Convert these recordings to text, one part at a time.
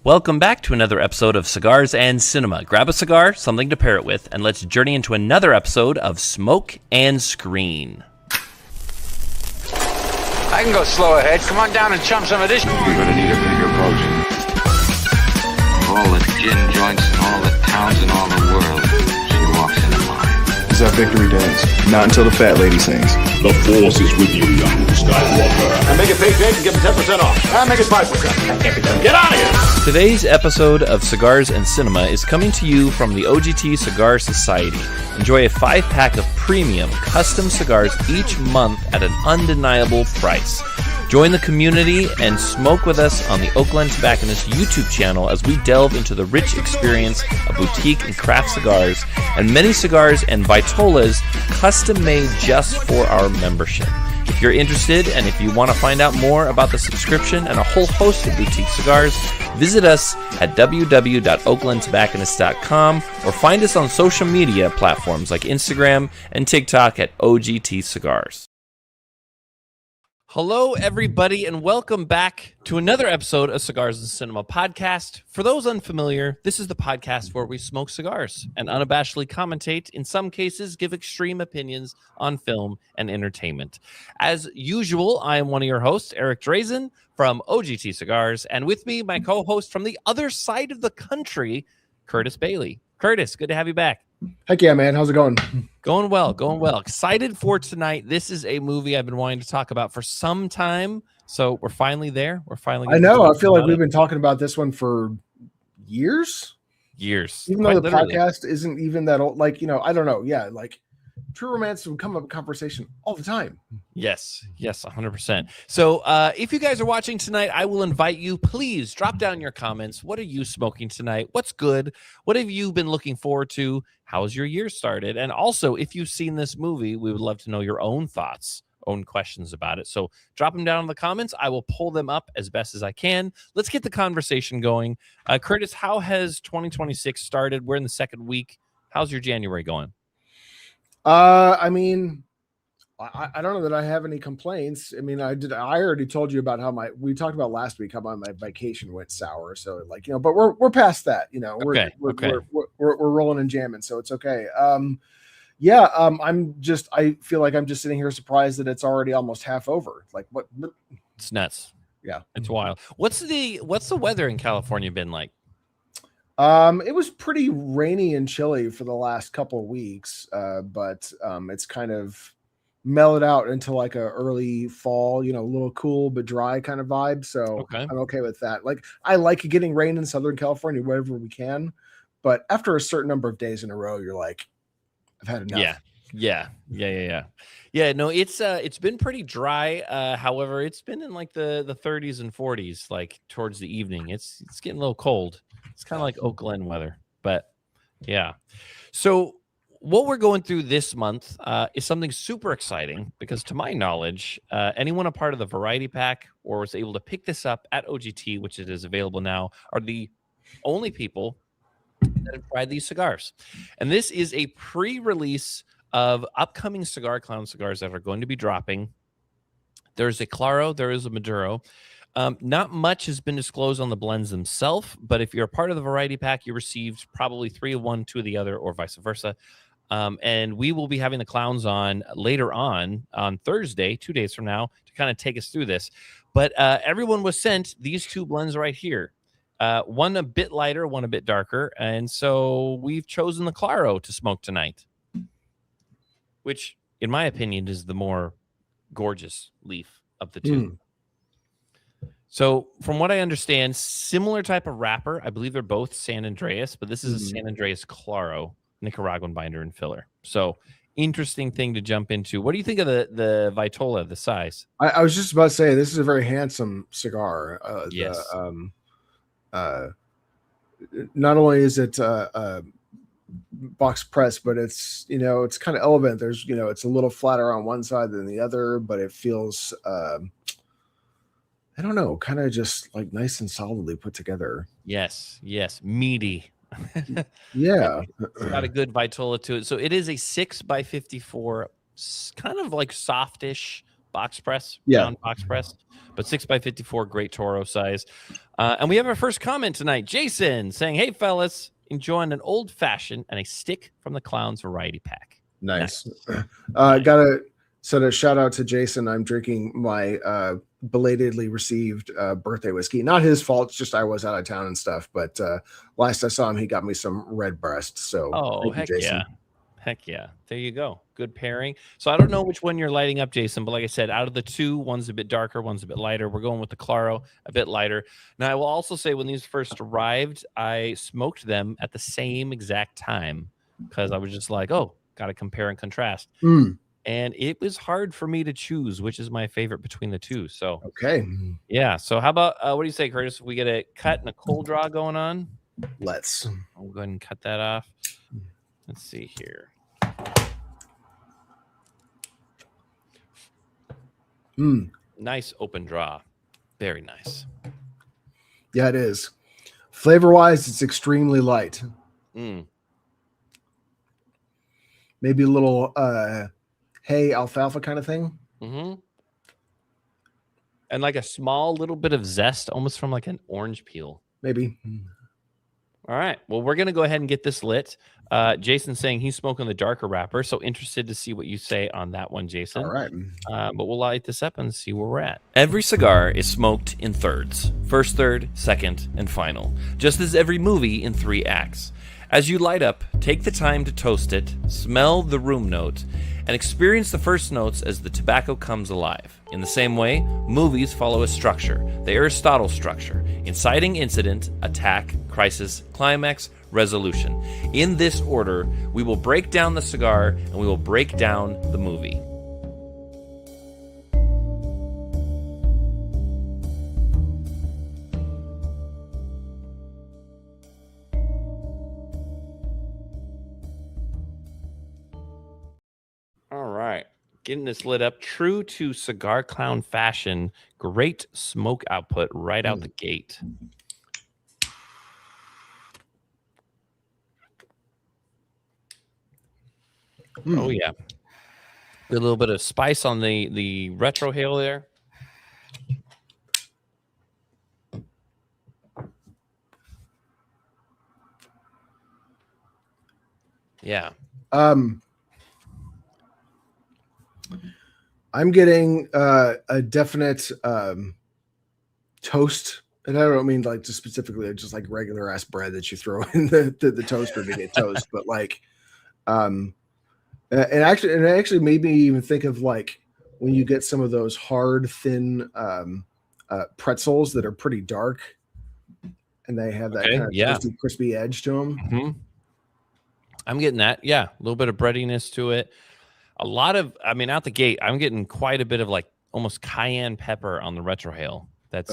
Welcome back to another episode of Cigars and Cinema. Grab a cigar, something to pair it with, and let's journey into another episode of Smoke and Screen. I can go slow ahead. Come on down and chum some of this. You're gonna need a bigger boat. All the gin joints in all the towns in all the world. She walks in line. This is our victory dance. Not until the fat lady sings. The Force is with you, young Skywalker. I make it big and give them 10% off. I make it 5%. Get out of here! Today's episode of Cigars and Cinema is coming to you from the OGT Cigar Society. Enjoy a 5-pack of premium custom cigars each month at an undeniable price. Join the community and smoke with us on the Oakland Tobacconist YouTube channel as we delve into the rich experience of boutique and craft cigars and many cigars and vitolas custom made just for our membership. If you're interested and if you want to find out more about the subscription and a whole host of boutique cigars, visit us at www.oaklandtobacconist.com or find us on social media platforms like Instagram and TikTok at OGT Cigars. Hello, everybody, and welcome back to another episode of Cigars and Cinema podcast. For those unfamiliar, this is the podcast where we smoke cigars and unabashedly commentate, in some cases, give extreme opinions on film and entertainment. As usual, I am one of your hosts, Eric Drazen from OGT Cigars, and with me, my co-host from the other side of the country, Curtis Bailey. Curtis, good to have you back. Heck yeah, man. How's it going? Going well, going well. Excited for tonight. This is a movie I've been wanting to talk about for some time, so we're finally there. I know. I feel like we've been talking about this one for years. Even though the podcast isn't even that old. Like, I don't know. Yeah, like True Romance would come up in conversation all the time. Yes, 100%. So if you guys are watching tonight, I will invite you, please drop down your comments. What are you smoking tonight? What's good? What have you been looking forward to? How's your year started? And also, if you've seen this movie, we would love to know your own thoughts, own questions about it. So drop them down in the comments. I will pull them up as best as I can. Let's get the conversation going. Curtis, how has 2026 started? We're in the second week. How's your January going? I mean, I don't know that I have any complaints. I mean, I already told you about we talked about last week how my vacation went sour. So but we're past that. We're rolling and jamming, so it's okay. I feel like I'm just sitting here surprised that it's already almost half over. Like what? It's nuts. Yeah, it's wild. What's the weather in California been like? It was pretty rainy and chilly for the last couple of weeks, but it's kind of mellowed out into like a early fall, a little cool but dry kind of vibe. So I'm okay with that. Like I like getting rain in Southern California wherever we can, but after a certain number of days in a row, you're like, I've had enough. Yeah. No, it's been pretty dry. However, it's been in like the 30s and 40s, like towards the evening. It's getting a little cold. It's kind of like Oakland weather, but yeah. So what we're going through this month is something super exciting because, to my knowledge, anyone a part of the variety pack or was able to pick this up at OGT, which it is available now, are the only people that have tried these cigars. And this is a pre-release of upcoming Cigar Clowns cigars that are going to be dropping. There's a Claro, there is a Maduro. Not much has been disclosed on the blends themselves, but if you're a part of the variety pack, you received probably 3 of one, 2 of the other, or vice versa. And we will be having the Clowns on later on Thursday, 2 days from now, to kind of take us through this. But everyone was sent these two blends right here. One a bit lighter, one a bit darker. And so we've chosen the Claro to smoke tonight, which, in my opinion, is the more gorgeous leaf of the two. So from what I understand, similar type of wrapper. I believe they're both San Andreas, but this is a San Andreas Claro, Nicaraguan binder and filler. So interesting thing to jump into. What do you think of the Vitola, the size? I was just about to say, this is a very handsome cigar. Yes. Not only is it box press, but it's, it's kind of elegant. There's, it's a little flatter on one side than the other, but it feels, I don't know, kind of just like nice and solidly put together. Yes. Meaty. Yeah. It's got a good Vitola to it. So it is a 6x54, kind of like softish box press, round box press, but 6x54, great Toro size. And we have our first comment tonight. Jason saying, "Hey, fellas, enjoying an old fashioned and a stick from the Clowns variety pack." Nice. Gotta send a shout out to Jason. I'm drinking my belatedly received birthday whiskey. Not his fault, it's just I was out of town and stuff. But last I saw him, he got me some red breast. So heck yeah. There you go. Good pairing. So I don't know which one you're lighting up, Jason, but like I said, out of the two, one's a bit darker, one's a bit lighter. We're going with the Claro, a bit lighter. Now, I will also say when these first arrived, I smoked them at the same exact time because I was just like, got to compare and contrast. And it was hard for me to choose which is my favorite between the two. So, yeah. So how about, what do you say, Curtis? If we get a cut and a cold draw going on? Let's. I'll go ahead and cut that off. Let's see here. Nice open draw. Very nice. Yeah, it is. Flavor wise, it's extremely light. Maybe a little hay alfalfa kind of thing. And like a small little bit of zest, almost from like an orange peel. Maybe. All right. Well, we're going to go ahead and get this lit. Jason's saying he's smoking the darker wrapper. So interested to see what you say on that one, Jason. All right. But we'll light this up and see where we're at. Every cigar is smoked in thirds. First third, second, and final. Just as every movie in 3 acts. As you light up, take the time to toast it, smell the room note, and experience the first notes as the tobacco comes alive. In the same way, movies follow a structure, the Aristotle structure: inciting incident, attack, crisis, climax, resolution. In this order, we will break down the cigar and we will break down the movie. Getting this lit up, true to Cigar Clown fashion. Great smoke output right out the gate. Oh yeah, a little bit of spice on the retrohale there. Yeah. I'm getting a definite toast, and I don't mean like just specifically just like regular ass bread that you throw in the toaster to get toast, but like, and actually made me even think of like when you get some of those hard, thin pretzels that are pretty dark, and they have that kind of toasty, crispy edge to them. I'm getting that. Yeah, a little bit of breadiness to it. A lot of, out the gate, I'm getting quite a bit of like almost cayenne pepper on the retrohale. That's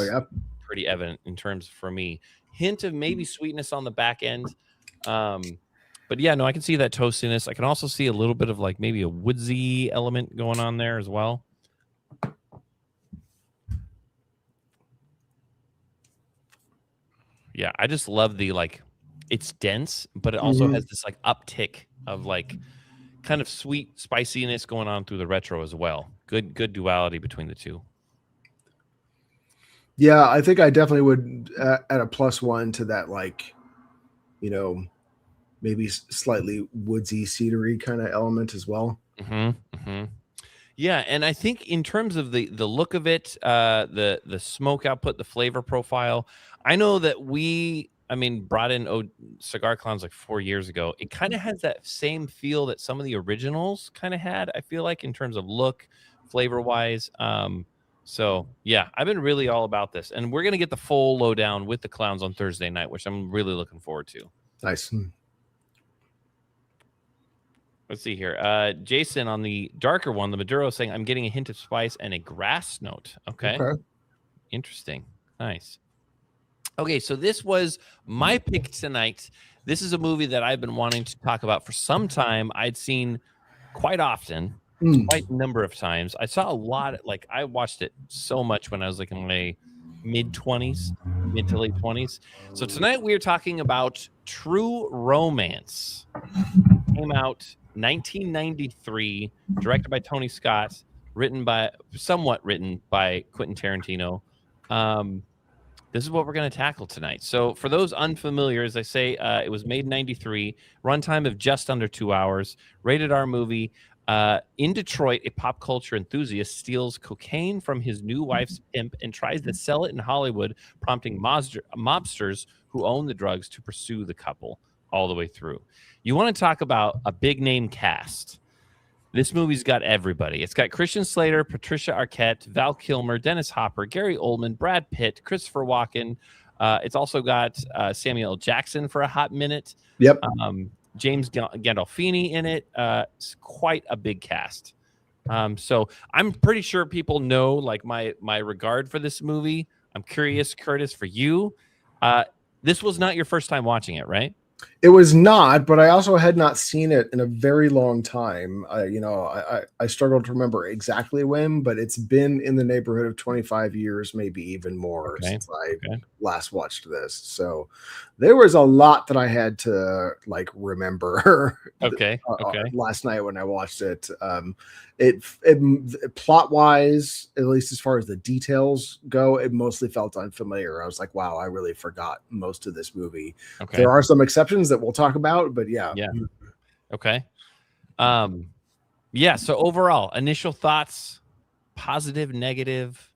pretty evident in terms for me. Hint of maybe sweetness on the back end. But yeah, no, I can see that toastiness. I can also see a little bit of like maybe a woodsy element going on there as well. Yeah, I just love the like, it's dense, but it also has this like uptick of like kind of sweet spiciness going on through the retro as well. Good duality between the two. Yeah, I think I definitely would add a +1 to that, like, maybe maybe slightly woodsy, cedary kind of element as well. Yeah, and I think in terms of the look of it, the smoke output, the flavor profile, I know that brought in Cigar Clowns like 4 years ago. It kind of has that same feel that some of the originals kind of had, I feel like, in terms of look, flavor-wise. So, yeah, I've been really all about this. And we're going to get the full lowdown with the Clowns on Thursday night, which I'm really looking forward to. Nice. Let's see here. Jason on the darker one, the Maduro, saying, I'm getting a hint of spice and a grass note. Okay. Interesting. Nice. Okay, so this was my pick tonight. This is a movie that I've been wanting to talk about for some time. I'd seen quite often, quite a number of times. I saw a lot. I watched it so much when I was like in my mid to late 20s. So tonight we are talking about True Romance. Came out 1993, directed by Tony Scott, somewhat written by Quentin Tarantino. This is what we're going to tackle tonight. So for those unfamiliar, as I say, it was made in 93, runtime of just under 2 hours, rated R movie. In Detroit, a pop culture enthusiast steals cocaine from his new wife's pimp and tries to sell it in Hollywood, prompting mobsters who own the drugs to pursue the couple all the way through. You want to talk about a big name cast. This movie's got everybody. It's got Christian Slater, Patricia Arquette, Val Kilmer, Dennis Hopper, Gary Oldman, Brad Pitt, Christopher Walken. It's also got Samuel L. Jackson for a hot minute. Yep. James Gandolfini in it. It's quite a big cast. So I'm pretty sure people know like my regard for this movie. I'm curious, Curtis, for you. This was not your first time watching it, right? It was not, but I also had not seen it in a very long time. I struggled to remember exactly when, but it's been in the neighborhood of 25 years, maybe even more since I last watched this. So there was a lot that I had to remember. Last night when I watched it, it plot wise, at least as far as the details go, it mostly felt unfamiliar. I was like, wow, I really forgot most of this movie. Okay. There are some exceptions that we'll talk about, but yeah. Okay. So overall, initial thoughts, positive, negative,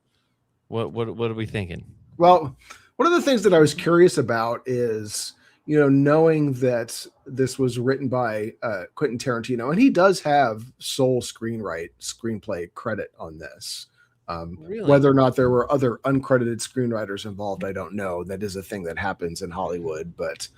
what are we thinking? Well, one of the things that I was curious about is, knowing that this was written by Quentin Tarantino, and he does have sole screenplay credit on this. Really? Whether or not there were other uncredited screenwriters involved, I don't know. That is a thing that happens in Hollywood, but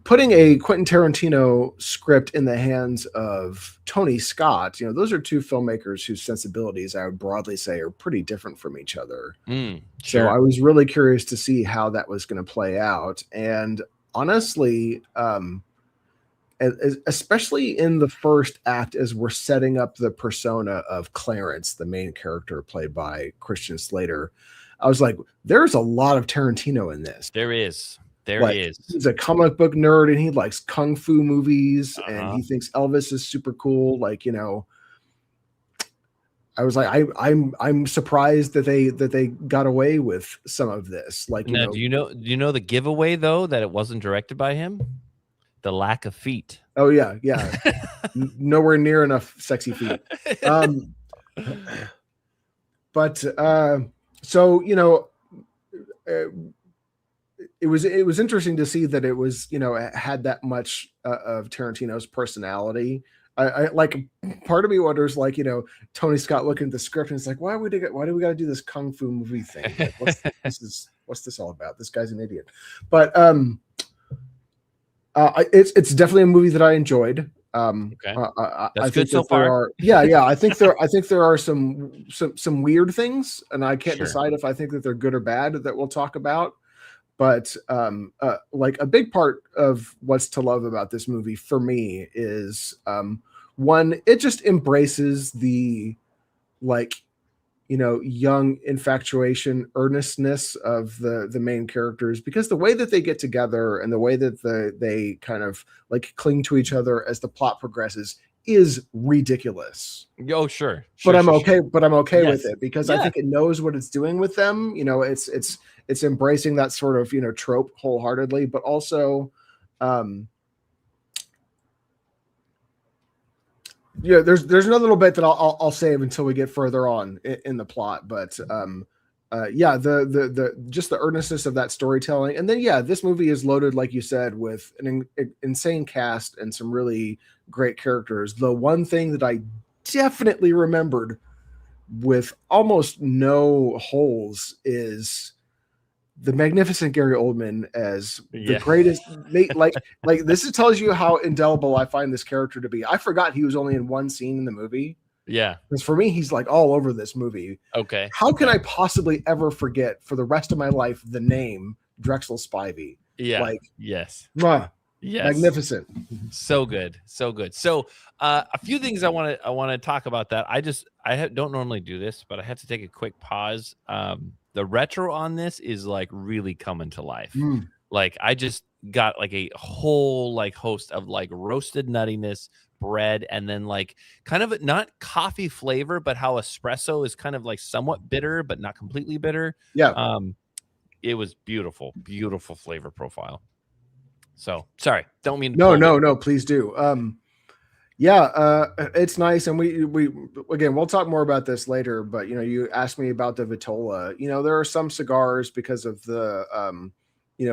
putting a Quentin Tarantino script in the hands of Tony Scott, those are two filmmakers whose sensibilities I would broadly say are pretty different from each other. Sure. So I was really curious to see how that was going to play out. And honestly, especially in the first act, as we're setting up the persona of Clarence, the main character played by Christian Slater, I was like, there's a lot of Tarantino in this. There is. He's a comic book nerd and he likes kung fu movies and he thinks Elvis is super cool. I was like, I'm surprised that they got away with some of this. Do you know the giveaway though that it wasn't directed by him? The lack of feet. Oh yeah. Nowhere near enough sexy feet. It was interesting to see that it was, it had that much of Tarantino's personality. I like, part of me wonders, Tony Scott looking at the script and it's like, why do we got to do this kung fu movie thing? What's this all about? This guy's an idiot. But it's definitely a movie that I enjoyed. That's good so far. I think there are some weird things, and I can't decide if I think that they're good or bad that we'll talk about. But a big part of what's to love about this movie for me is one, it just embraces the young infatuation, earnestness of the main characters, because the way that they get together and the way that they kind of cling to each other as the plot progresses is ridiculous. Oh, sure. But I'm okay with it because I Yeah. think it knows what it's doing with them. You know, it's embracing that sort of, you know, trope wholeheartedly, but also yeah, there's another little bit that I'll save until we get further on in the plot, but yeah, the just the earnestness of that storytelling, and then yeah, this movie is loaded, like you said, with an insane cast and some really great characters. The one thing that I definitely remembered with almost no holes is the magnificent Gary Oldman as the greatest. Like this tells you how indelible I find this character to be. I forgot he was only in one scene in the movie. Yeah, because for me, he's like all over this movie. Okay. How can I possibly ever forget for the rest of my life the name Drexel Spivey? Yeah. Like, yes. Yes. Magnificent. So good. So good. So a few things I want to talk about that. Don't normally do this, but I have to take a quick pause. The retro on this is like really coming to life. Like I just got like a whole like host of like roasted nuttiness, bread, and then like kind of not coffee flavor, but how espresso is kind of like somewhat bitter, but not completely bitter. Yeah. It was beautiful flavor profile. So sorry, don't mean to no, please do. It's nice, and we again we'll talk more about this later. But you know, you asked me about the Vitola. You know, there are some cigars because of the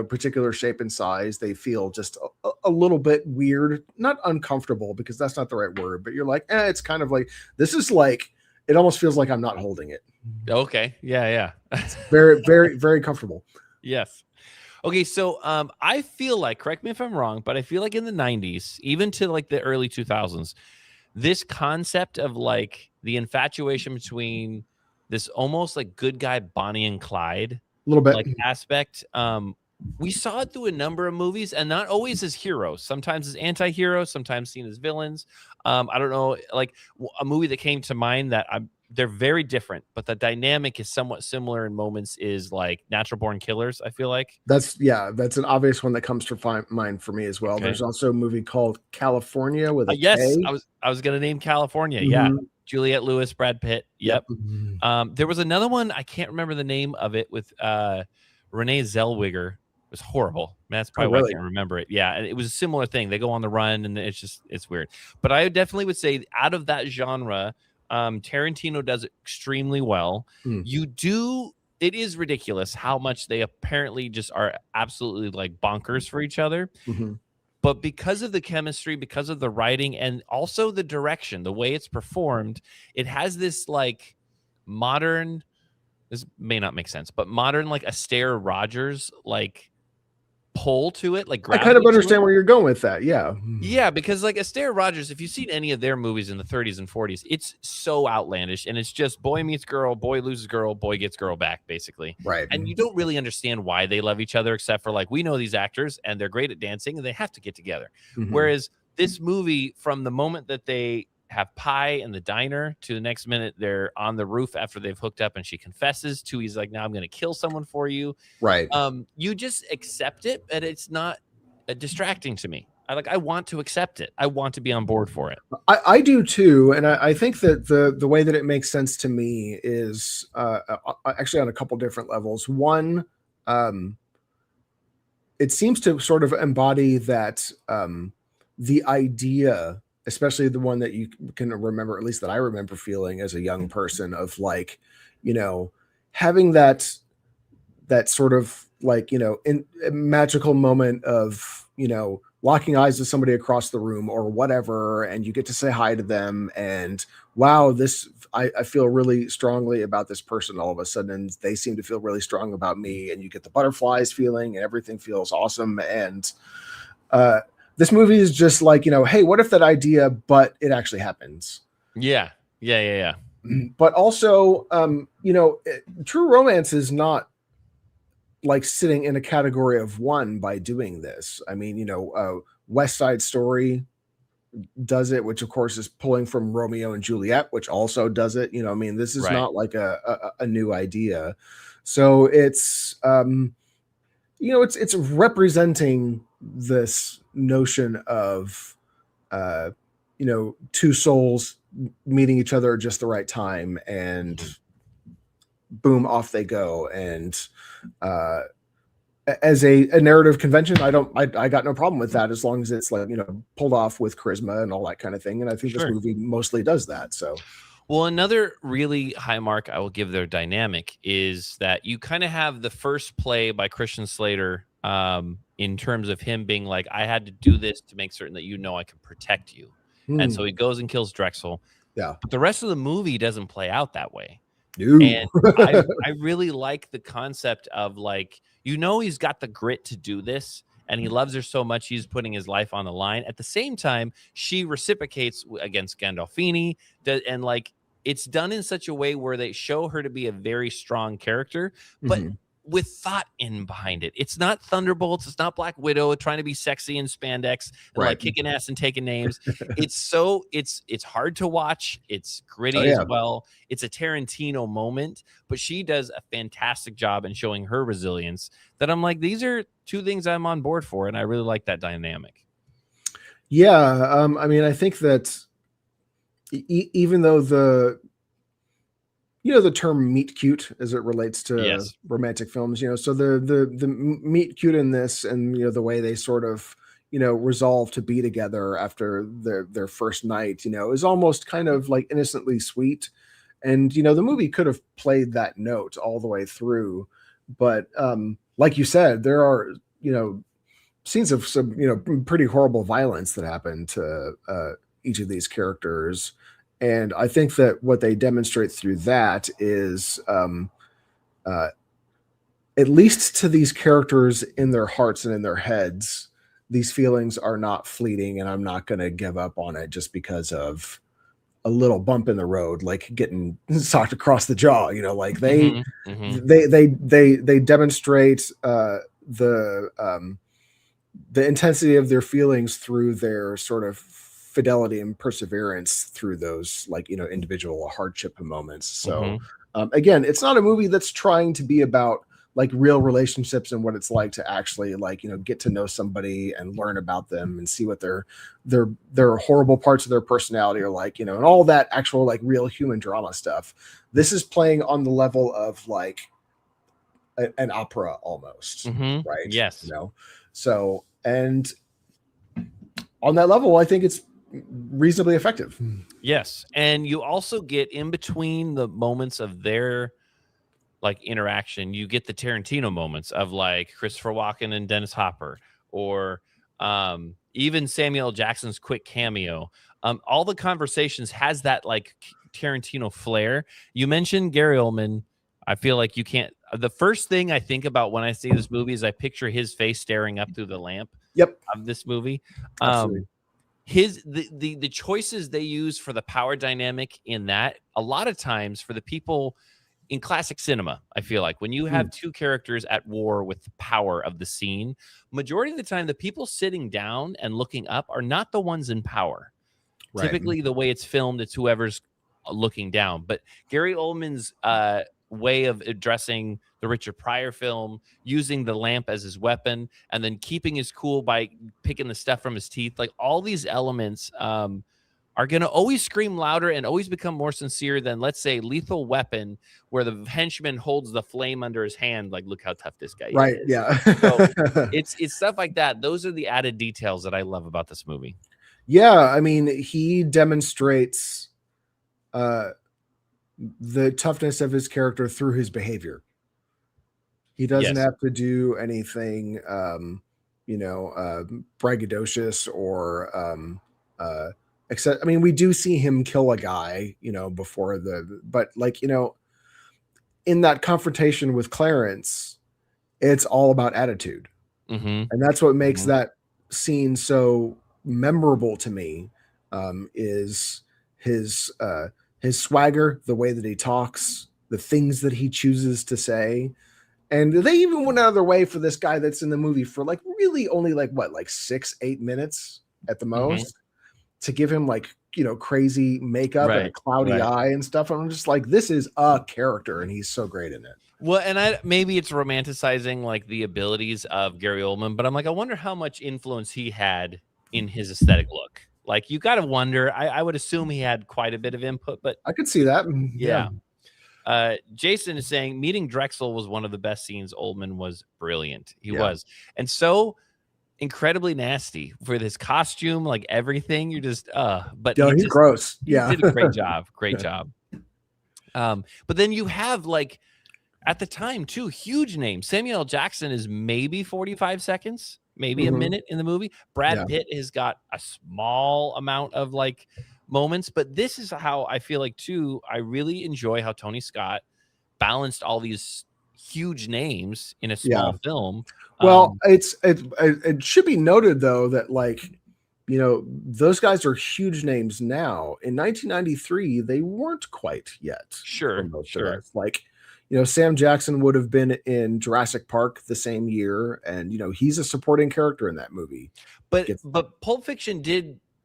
particular shape and size, they feel just a little bit weird, not uncomfortable because that's not the right word, but you're like, it's kind of like this is like it almost feels like I'm not holding it. Okay, yeah, it's very, very, very comfortable. Yes. Okay, so I feel like, correct me if I'm wrong, but I feel like in the 90s, even to like the early 2000s, this concept of like the infatuation between this almost like good guy Bonnie and Clyde a little bit like aspect, we saw it through a number of movies, and not always as heroes, sometimes as anti-heroes, sometimes seen as villains. I don't know, like a movie that came to mind that they're very different, but the dynamic is somewhat similar in moments is like Natural Born Killers. I feel like that's an obvious one that comes to mind for me as well. Okay. There's also a movie called California with a yes, K. I was gonna name California. Yeah, Juliette Lewis, Brad Pitt. Yep. There was another one, I can't remember the name of it, with Renee Zellweger. It was horrible. Man, that's probably why I can't remember it. Yeah, and it was a similar thing. They go on the run, and it's weird. But I definitely would say out of that genre, Tarantino does it extremely well. It is ridiculous how much they apparently just are absolutely like bonkers for each other. But because of the chemistry, because of the writing, and also the direction, the way it's performed, it has this like modern, this may not make sense, but modern like Astaire Rogers like pull to it. Like I kind of understand where you're going with that. Yeah, because like Astaire Rogers, if you've seen any of their movies in the 30s and 40s, it's so outlandish, and it's just boy meets girl, boy loses girl, boy gets girl back, basically. Right. And you don't really understand why they love each other, except for like, we know these actors and they're great at dancing and they have to get together. Whereas this movie, from the moment that they have pie in the diner to the next minute they're on the roof after they've hooked up and she confesses to, he's like, now I'm going to kill someone for you. Right. You just accept it, but it's not distracting to me. I want to accept it. I want to be on board for it. I do too. And I think that the way that it makes sense to me is actually on a couple different levels. One, it seems to sort of embody that the idea, especially the one that you can remember, at least that I remember feeling as a young person, of like, you know, having that sort of like, you know, in a magical moment of, you know, locking eyes with somebody across the room or whatever, and you get to say hi to them, and wow, I feel really strongly about this person all of a sudden, and they seem to feel really strong about me, and you get the butterflies feeling, and everything feels awesome. And this movie is just like, you know, hey, what if that idea, but it actually happens? Yeah. But also, you know, true romance is not like sitting in a category of one by doing this. I mean, you know, West Side Story does it, which of course is pulling from Romeo and Juliet, which also does it. You know, I mean, this is not like a new idea. So it's, you know, it's representing this notion of two souls meeting each other at just the right time, and boom, off they go. And as a narrative convention, I got no problem with that, as long as it's like, pulled off with charisma and all that kind of thing. And I think this movie mostly does that. So, well, another really high mark I will give their dynamic is that you kind of have the first play by Christian Slater, in terms of him being like, I had to do this to make certain that I can protect you. And so he goes and kills Drexel. Yeah. But the rest of the movie doesn't play out that way. Ooh. And I really like the concept of like, he's got the grit to do this, and he loves her so much he's putting his life on the line. At the same time, she reciprocates against Gandolfini, and like it's done in such a way where they show her to be a very strong character, but with thought in behind it. It's not Thunderbolts. It's not Black Widow trying to be sexy in spandex and like kicking ass and taking names. It's hard to watch. It's gritty as well. It's a Tarantino moment, but she does a fantastic job in showing her resilience that I'm like, these are two things I'm on board for. And I really like that dynamic. Yeah. I mean, I think that even though the term meet cute as it relates to romantic films, so the meet cute in this, and the way they sort of resolve to be together after their first night, is almost kind of like innocently sweet. And the movie could have played that note all the way through, but like you said, there are scenes of some pretty horrible violence that happen to each of these characters. And I think that what they demonstrate through that is, at least to these characters in their hearts and in their heads, these feelings are not fleeting, and I'm not going to give up on it just because of a little bump in the road, like getting socked across the jaw. Like they demonstrate the intensity of their feelings through their sort of fidelity and perseverance through those individual hardship moments. So again, it's not a movie that's trying to be about like real relationships and what it's like to actually get to know somebody and learn about them and see what their horrible parts of their personality are like, and all that actual like real human drama stuff. This is playing on the level of like an opera almost, right? Yes. So, and on that level, I think it's reasonably effective. Yes. And you also get in between the moments of their like interaction, you get the Tarantino moments of like Christopher Walken and Dennis Hopper, or even Samuel L. Jackson's quick cameo. All the conversations has that like Tarantino flair. You mentioned Gary Oldman. I feel like you can't. The first thing I think about when I see this movie is I picture his face staring up through the lamp. Of this movie. The choices they use for the power dynamic in that, a lot of times for the people in classic cinema, I feel like when you have two characters at war with the power of the scene, majority of the time the people sitting down and looking up are not the ones in power. Typically the way it's filmed, it's whoever's looking down. But Gary Oldman's way of addressing the Richard Pryor film, using the lamp as his weapon, and then keeping his cool by picking the stuff from his teeth, like all these elements are going to always scream louder and always become more sincere than, let's say, Lethal Weapon, where the henchman holds the flame under his hand, like, look how tough this guy is. Yeah. So it's stuff like that. Those are the added details that I love about this movie. Yeah, I mean, he demonstrates the toughness of his character through his behavior. He doesn't have to do anything, braggadocious or except, I mean, we do see him kill a guy, before but like, in that confrontation with Clarence, it's all about attitude. And that's what makes that scene so memorable to me, is his swagger, the way that he talks, the things that he chooses to say. And they even went out of their way for this guy that's in the movie for like really only like 6-8 minutes at the most, to give him like, crazy makeup and a cloudy eye and stuff. I'm just like, this is a character and he's so great in it. Well, and maybe it's romanticizing like the abilities of Gary Oldman, but I'm like, I wonder how much influence he had in his aesthetic look. Like you got to wonder. I would assume he had quite a bit of input, but I could see that. yeah. Jason is saying meeting Drexel was one of the best scenes. Oldman was brilliant. He was, and so incredibly nasty with his costume, like everything. You're just but he's gross. He did a great job. Great job. But then you have like at the time too, huge names. Samuel L. Jackson is maybe 45 seconds, maybe a minute in the movie. Brad Pitt has got a small amount of like moments, but this is how I feel like too. I really enjoy how Tony Scott balanced all these huge names in a small film. Well, it should be noted though that like, you know, those guys are huge names now. In 1993, they weren't quite yet. Sure. Like, you know, Sam Jackson would have been in Jurassic Park the same year, and you know he's a supporting character in that movie. But Pulp Fiction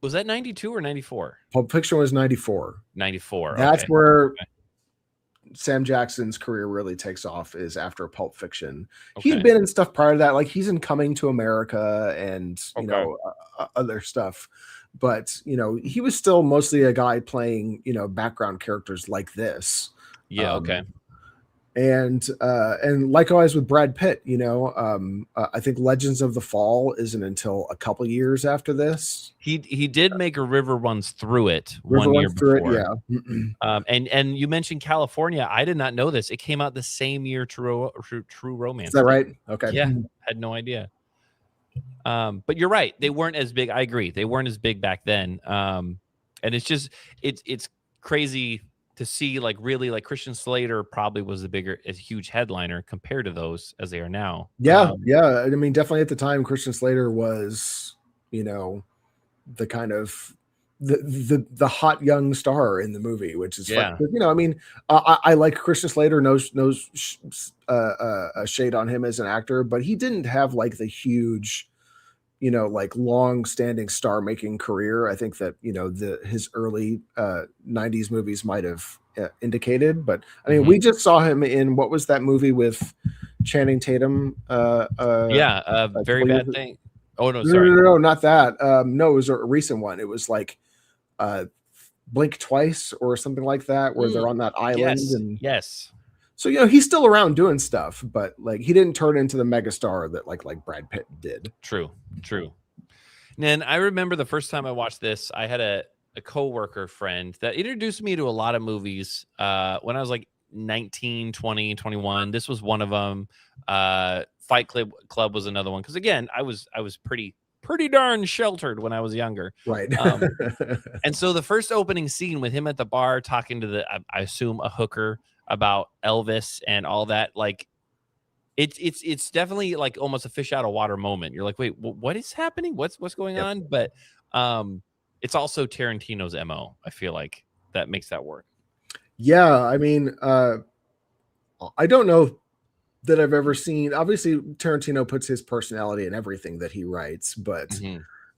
was that 92 or 94? Pulp Fiction was 94. 94. That's where Sam Jackson's career really takes off, is after Pulp Fiction. He'd been in stuff prior to that, like he's in Coming to America and you know other stuff, but you know he was still mostly a guy playing, you know, background characters like this. And likewise with Brad Pitt, you know, I think Legends of the Fall isn't until a couple years after this. He did make a River Runs Through It one year before. And you mentioned California. I did not know this. It came out the same year True Romance. Is that right? Okay. Yeah, had no idea. But you're right. They weren't as big. I agree. They weren't as big back then. And it's just it's crazy to see, like, really, like Christian Slater probably was a huge headliner compared to those as they are now. I mean, definitely at the time, Christian Slater was, you know, the kind of the hot young star in the movie, which is fun. You know, I mean, I like Christian Slater, knows a shade on him as an actor, but he didn't have like the huge, you know, like long-standing star-making career. I think that, you know, his early 90s movies might have indicated, but I mean, we just saw him in, what was that movie with Channing Tatum? Very Bad Thing. Oh no, sorry, no, not that. No, it was a recent one. It was like Blink Twice or something like that, where they're on that island. So, you know, he's still around doing stuff, but like he didn't turn into the megastar that like Brad Pitt did. True. And I remember the first time I watched this, I had a coworker friend that introduced me to a lot of movies when I was like 19, 20, 21. This was one of them. Fight Club was another one. Because again, I was pretty darn sheltered when I was younger. Right. And so the first opening scene with him at the bar talking to I assume a hooker about Elvis and all that, like it's definitely like almost a fish out of water moment. You're like, wait, what is happening? What's going on? But it's also Tarantino's MO. I feel like that makes that work. Yeah, I mean, I don't know that I've ever seen. Obviously, Tarantino puts his personality in everything that he writes, but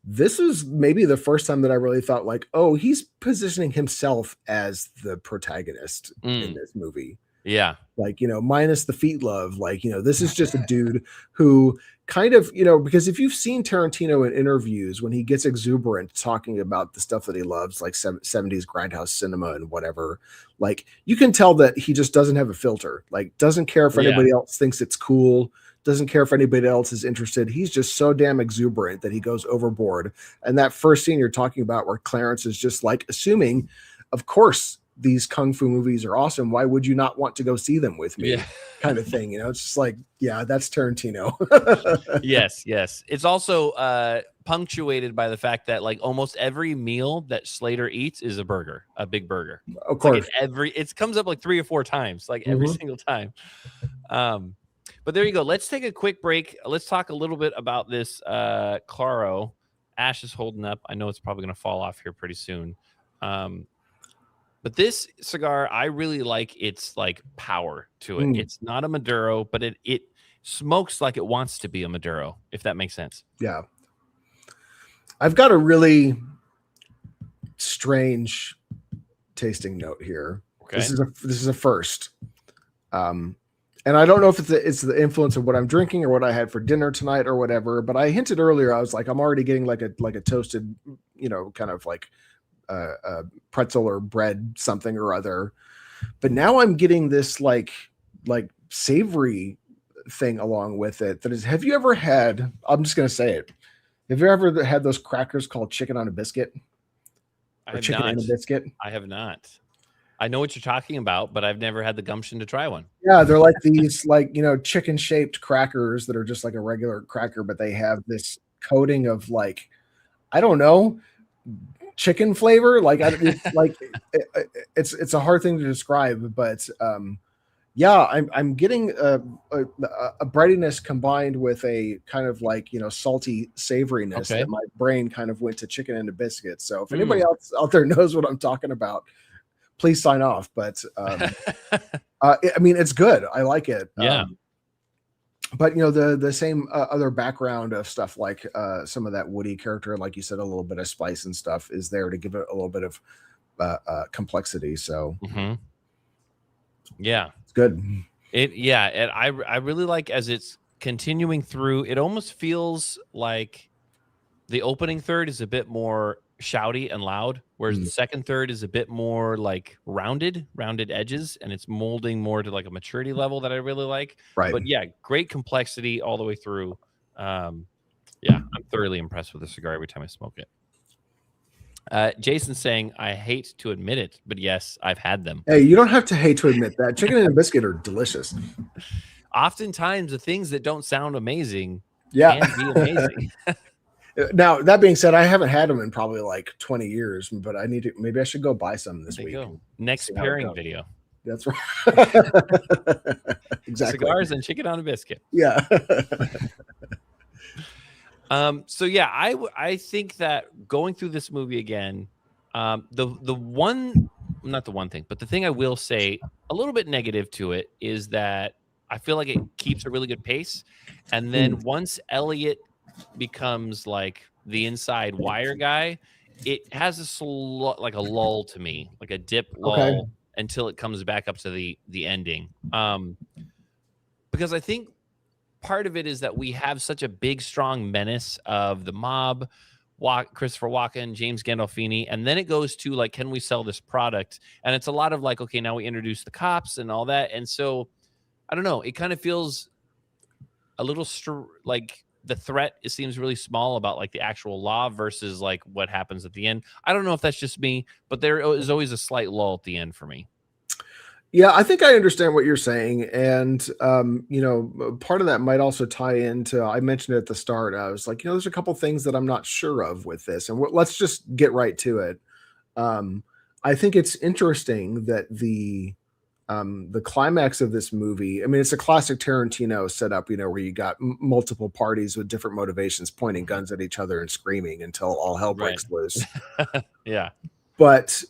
this is maybe the first time that I really thought like, oh, he's positioning himself as the protagonist in this movie. Yeah. Like, you know, minus the feet love, like, you know, this is just a dude who kind of, you know, because if you've seen Tarantino in interviews, when he gets exuberant talking about the stuff that he loves, like 70s grindhouse cinema and whatever, like you can tell that he just doesn't have a filter, like doesn't care if anybody else thinks it's cool, doesn't care if anybody else is interested. He's just so damn exuberant that he goes overboard. And that first scene you're talking about where Clarence is just like assuming, of course, these kung fu movies are awesome. Why would you not want to go see them with me? Kind of thing. You know, it's just like, yeah, that's Tarantino. Yes. It's also punctuated by the fact that like almost every meal that Slater eats is a burger, a big burger. Of course. Like it comes up like 3 or 4 times, like every single time. But there you go. Let's take a quick break. Let's talk a little bit about this Claro. Ash is holding up. I know it's probably going to fall off here pretty soon. But this cigar, I really like its like power to it. It's not a Maduro, but it smokes like it wants to be a Maduro, if that makes sense. Yeah. I've got a really strange tasting note here. Okay. This is a first. And I don't know if it's the influence of what I'm drinking or what I had for dinner tonight or whatever, but I hinted earlier, I was like, I'm already getting like a toasted, kind of like pretzel or bread something or other. But now I'm getting this like savory thing along with it. That is, have you ever had? I'm just gonna say it. Have you ever had those crackers called chicken on a biscuit? Or chicken and a biscuit? I have not. I know what you're talking about, but I've never had the gumption to try one. Yeah, they're like these chicken shaped crackers that are just like a regular cracker, but they have this coating of like, I don't know, chicken flavor. Like it's a hard thing to describe, but yeah, I'm getting a breadiness combined with a kind of like salty savoriness that my brain kind of went to chicken and a biscuit. So if anybody else out there knows what I'm talking about, please sign off. But I mean, it's good. I like it. Yeah. But the same other background of stuff like some of that woody character, like you said, a little bit of spice and stuff is there to give it a little bit of complexity. So yeah, it's good. And I really like as it's continuing through. It almost feels like the opening third is a bit more shouty and loud, whereas the second third is a bit more like rounded edges, and it's molding more to like a maturity level that I really like. Right. But yeah, great complexity all the way through. Yeah, I'm thoroughly impressed with the cigar every time I smoke it. Jason's saying, I hate to admit it, but yes, I've had them. Hey, you don't have to hate to admit that. Chicken and a biscuit are delicious. Oftentimes, the things that don't sound amazing can be amazing. Now, that being said, I haven't had them in probably like 20 years, but maybe I should go buy some this week. Next pairing video. That's right. Exactly. Cigars and chicken on a biscuit. Yeah. So yeah, I think that going through this movie again, the thing I will say a little bit negative to it is that I feel like it keeps a really good pace, and then once Elliot becomes like the inside wire guy, it has a lull to me, like a dip lull until it comes back up to the ending. Because I think part of it is that we have such a big, strong menace of the mob, Christopher Walken, James Gandolfini, and then it goes to like, can we sell this product? And it's a lot of like, okay, now we introduce the cops and all that, and so I don't know, it kind of feels a little like the threat, it seems really small about like the actual law versus like what happens at the end. I don't know if that's just me, but there is always a slight lull at the end for me. Yeah, I think I understand what you're saying. And, part of that might also tie into, I mentioned at the start, I was like, there's a couple things that I'm not sure of with this. And let's just get right to it. I think it's interesting that the climax of this movie, I mean, it's a classic Tarantino setup, where you got multiple parties with different motivations pointing guns at each other and screaming until all hell breaks loose. Yeah. But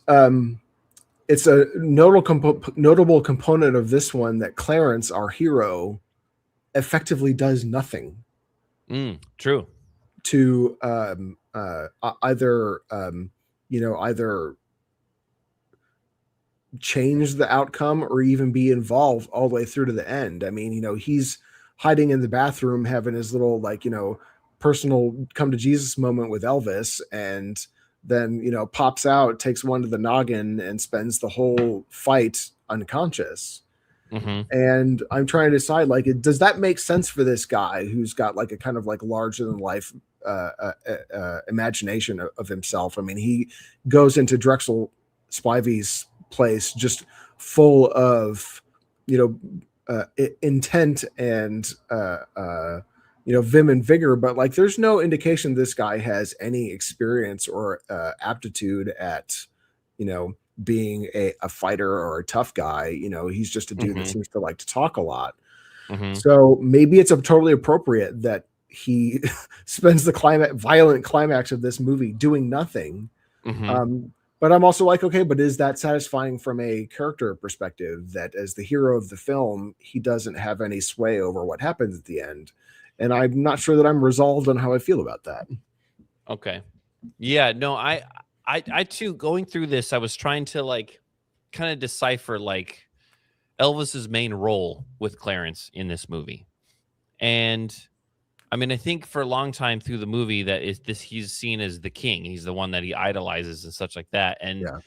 it's a notable component of this one that Clarence, our hero, effectively does nothing. True. To either change the outcome or even be involved all the way through to the end. I mean, he's hiding in the bathroom having his little personal come to Jesus moment with Elvis, and then pops out, takes one to the noggin, and spends the whole fight unconscious. And I'm trying to decide, does that make sense for this guy who's got like a kind of like larger than life imagination of himself? I mean, he goes into Drexel Spivey's place just full of intent and vim and vigor, but like there's no indication this guy has any experience or aptitude at being a fighter or a tough guy. He's just a dude that seems to like to talk a lot. So maybe it's totally appropriate that he spends the violent climax of this movie doing nothing. But I'm also like, okay, but is that satisfying from a character perspective, that as the hero of the film, he doesn't have any sway over what happens at the end? And I'm not sure that I'm resolved on how I feel about that. Okay. Yeah, no, I too, going through this, I was trying to like kind of decipher like Elvis's main role with Clarence in this movie. And I mean, I think for a long time through the movie that is this he's seen as the king. He's the one that he idolizes and such like that. And Yeah.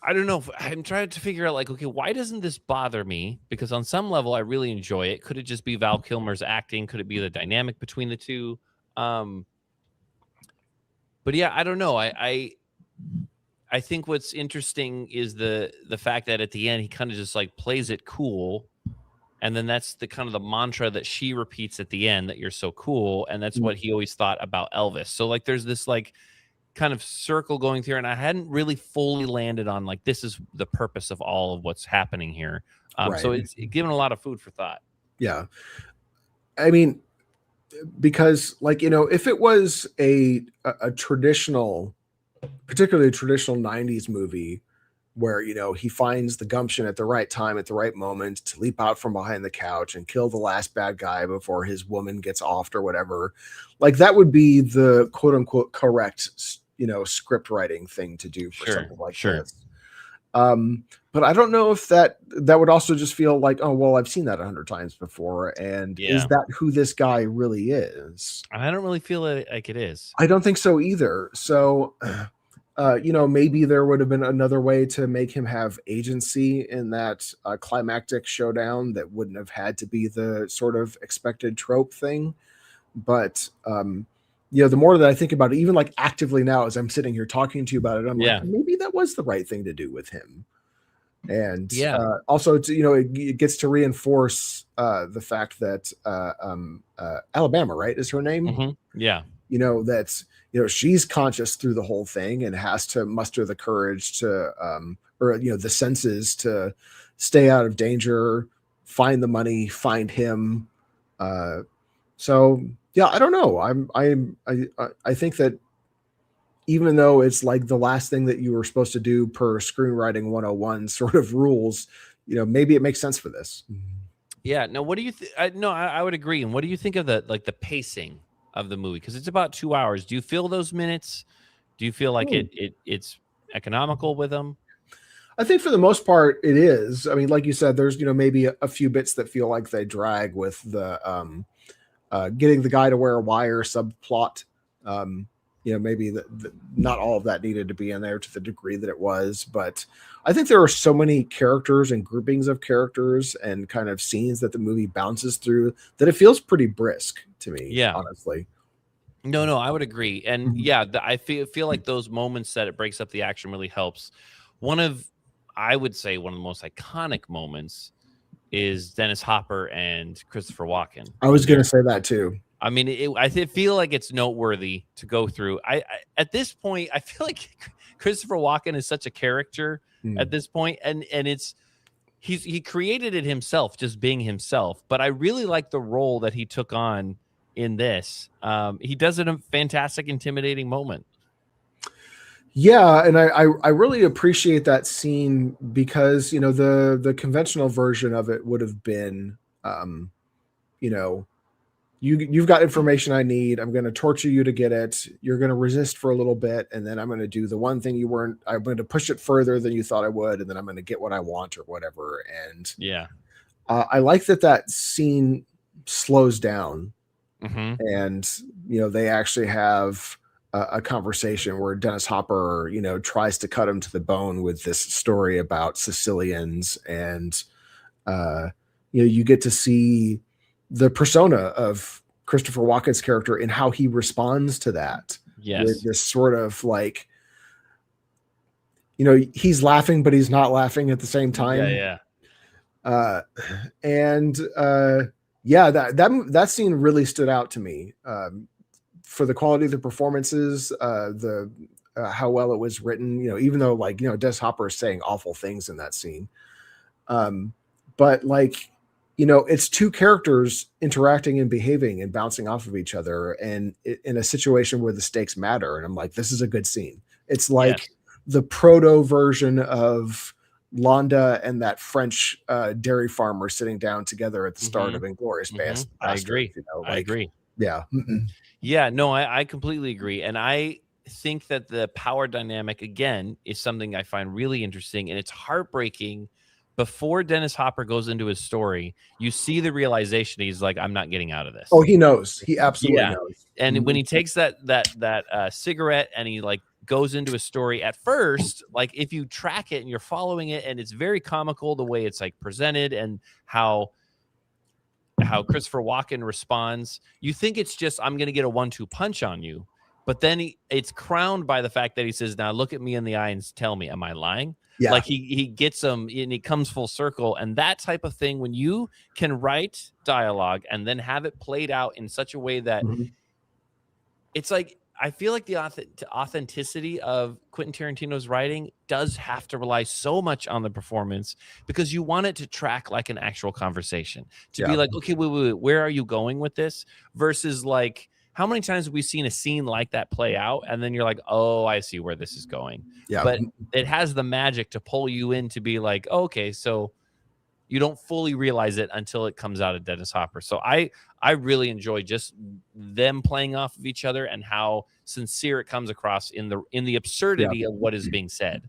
I don't know. I'm trying to figure out, like, okay, why doesn't this bother me? Because on some level, I really enjoy it. Could it just be Val Kilmer's acting? Could it be the dynamic between the two? But yeah, I don't know. I think what's interesting is the fact that at the end he kind of just like plays it cool, and then that's the kind of the mantra that she repeats at the end, that you're so cool, and that's what he always thought about Elvis. So like, there's this like kind of circle going through, and I hadn't really fully landed on like this is the purpose of all of what's happening here. So it's given a lot of food for thought. Yeah, I mean, because like, you know, if it was a traditional, particularly traditional 90s movie where, you know, he finds the gumption at the right time, at the right moment to leap out from behind the couch and kill the last bad guy before his woman gets offed or whatever, like that would be the quote unquote correct, you know, script writing thing to do for something like this. But I don't know if that would also just feel like, oh, well, I've seen that 100 times before. And is that who this guy really is? I don't really feel like it is. I don't think so either. So, you know, maybe there would have been another way to make him have agency in that climactic showdown that wouldn't have had to be the sort of expected trope thing. But, you know, the more that I think about it, even like actively now, as I'm sitting here talking to you about it, I'm like, maybe that was the right thing to do with him. And also, it's, you know, it gets to reinforce the fact that Alabama, right, is her name. Mm-hmm. Yeah. You know, that's, you know, she's conscious through the whole thing and has to muster the courage to, or, you know, the senses to stay out of danger, find the money, find him. So yeah, I don't know. I think that even though it's like the last thing that you were supposed to do per screenwriting 101 sort of rules, you know, maybe it makes sense for this. Yeah. No, what do you think? No, I would agree. And what do you think of the pacing of the movie? Because it's about 2 hours. Do you feel those minutes? Do you feel like it's economical with them? I think for the most part it is. I mean, like you said, there's, you know, maybe a few bits that feel like they drag with the getting the guy to wear a wire subplot. You know, maybe not all of that needed to be in there to the degree that it was, but I think there are so many characters and groupings of characters and kind of scenes that the movie bounces through that it feels pretty brisk to me. Yeah, honestly. No, I would agree. And I feel like those moments that it breaks up the action really helps. I would say one of the most iconic moments is Dennis Hopper and Christopher Walken. I was going to say that too. I mean, I feel like it's noteworthy to go through. At this point, I feel like Christopher Walken is such a character at this point, and he created it himself, just being himself. But I really like the role that he took on in this. He does it in a fantastic, intimidating moment. Yeah, and I really appreciate that scene because, you know, the conventional version of it would have been, you know, you've got information I need. I'm going to torture you to get it. You're going to resist for a little bit, and then I'm going to do the one thing you weren't. I'm going to push it further than you thought I would, and then I'm going to get what I want or whatever. And I like that scene slows down, and you know, they actually have a conversation where Dennis Hopper, you know, tries to cut him to the bone with this story about Sicilians, and you know, you get to see the persona of Christopher Walken's character and how he responds to that. Yes. With this sort of like, you know, he's laughing, but he's not laughing at the same time. Yeah. That scene really stood out to me for the quality of the performances, how well it was written, you know, even though, like, you know, Dennis Hopper is saying awful things in that scene. But like, you know, it's two characters interacting and behaving and bouncing off of each other, and in a situation where the stakes matter. And I'm like, this is a good scene. It's like the proto version of Londa and that French dairy farmer sitting down together at the start of Inglourious Basterds. I agree. You know, I agree. Yeah. Yeah, no, I completely agree. And I think that the power dynamic, again, is something I find really interesting. And it's heartbreaking before Dennis Hopper goes into his story, you see the realization he's like, I'm not getting out of this. Oh, he knows. He absolutely knows. And when he takes that cigarette and he like goes into a story at first, like if you track it and you're following it, and it's very comical the way it's like presented and how Christopher Walken responds, you think it's just, I'm going to get a 1-2 punch on you. But then it's crowned by the fact that he says, now look at me in the eye and tell me, am I lying? Yeah. Like he gets them and he comes full circle. And that type of thing, when you can write dialogue and then have it played out in such a way that it's like, I feel like the authenticity of Quentin Tarantino's writing does have to rely so much on the performance, because you want it to track like an actual conversation, to be like, okay, wait, where are you going with this? Versus like, how many times have we seen a scene like that play out and then you're like, oh, I see where this is going. Yeah. But it has the magic to pull you in to be like, oh, okay, so you don't fully realize it until it comes out of Dennis Hopper. So I really enjoy just them playing off of each other and how sincere it comes across in the absurdity of what is being said.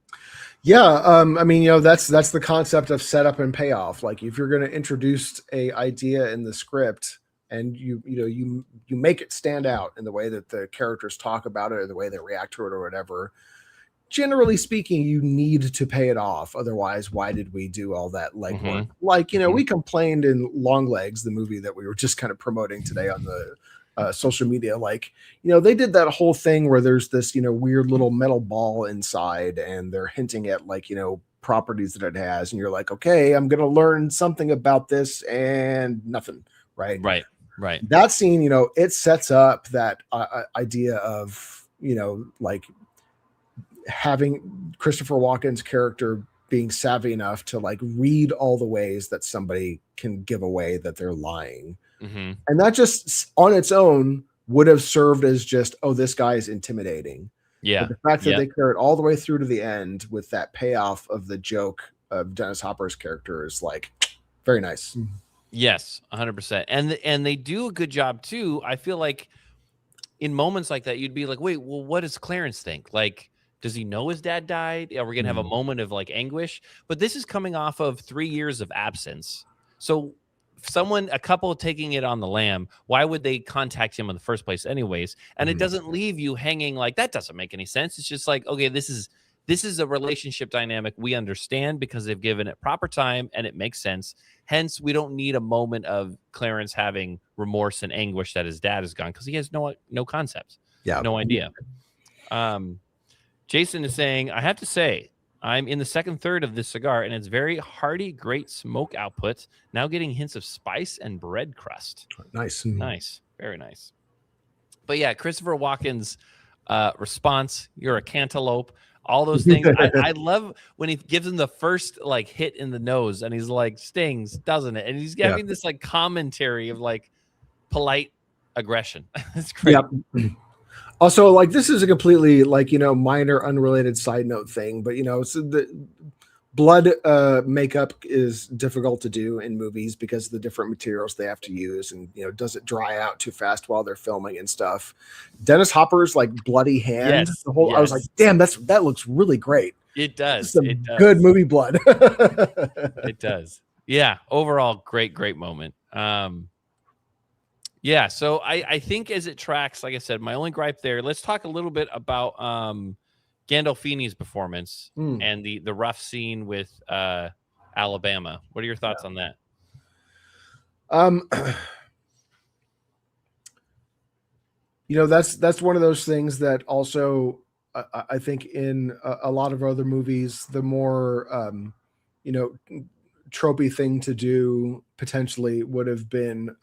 Yeah, I mean, you know, that's the concept of setup and payoff. Like if you're going to introduce a idea in the script and you make it stand out in the way that the characters talk about it or the way they react to it or whatever, generally speaking, you need to pay it off. Otherwise, why did we do all that legwork? Like, you know, we complained in Longlegs, the movie that we were just kind of promoting today on the social media. Like, you know, they did that whole thing where there's this, you know, weird little metal ball inside and they're hinting at like, you know, properties that it has. And you're like, okay, I'm going to learn something about this and nothing. Right. That scene, you know, it sets up that idea of, you know, like having Christopher Walken's character being savvy enough to like read all the ways that somebody can give away that they're lying. And that just on its own would have served as just, oh, this guy is intimidating. But the fact that they carry it all the way through to the end with that payoff of the joke of Dennis Hopper's character is like very nice. Yes, 100%. And they do a good job too. I feel like in moments like that, you'd be like, wait, well, what does Clarence think? Like, does he know his dad died? Are we going to have a moment of like anguish? But this is coming off of 3 years of absence. So a couple taking it on the lam, why would they contact him in the first place anyways? And it doesn't leave you hanging like, that doesn't make any sense. It's just like, okay, this is a relationship dynamic we understand because they've given it proper time and it makes sense. Hence, we don't need a moment of Clarence having remorse and anguish that his dad is gone because he has no concept. No idea. Jason is saying, I have to say, I'm in the second third of this cigar, and it's very hearty, great smoke output. Now getting hints of spice and bread crust. Nice. Very nice. But yeah, Christopher Walken's response, you're a cantaloupe, all those things. I love when he gives him the first like hit in the nose, and he's like, stings, doesn't it? And he's having this like commentary of like polite aggression. It's great. Also, like this is a completely like, you know, minor unrelated side note thing, but you know, so the blood makeup is difficult to do in movies because of the different materials they have to use, and you know, does it dry out too fast while they're filming and stuff. Dennis Hopper's like bloody hand, I was like, damn, that looks really great. It does. It does. Good movie blood. It does. Yeah. Overall, great moment. Yeah, so I think as it tracks, like I said, my only gripe there, let's talk a little bit about Gandolfini's performance and the rough scene with Alabama. What are your thoughts on that? You know, that's one of those things that also I think in a lot of other movies, the more, you know, tropey thing to do potentially would have been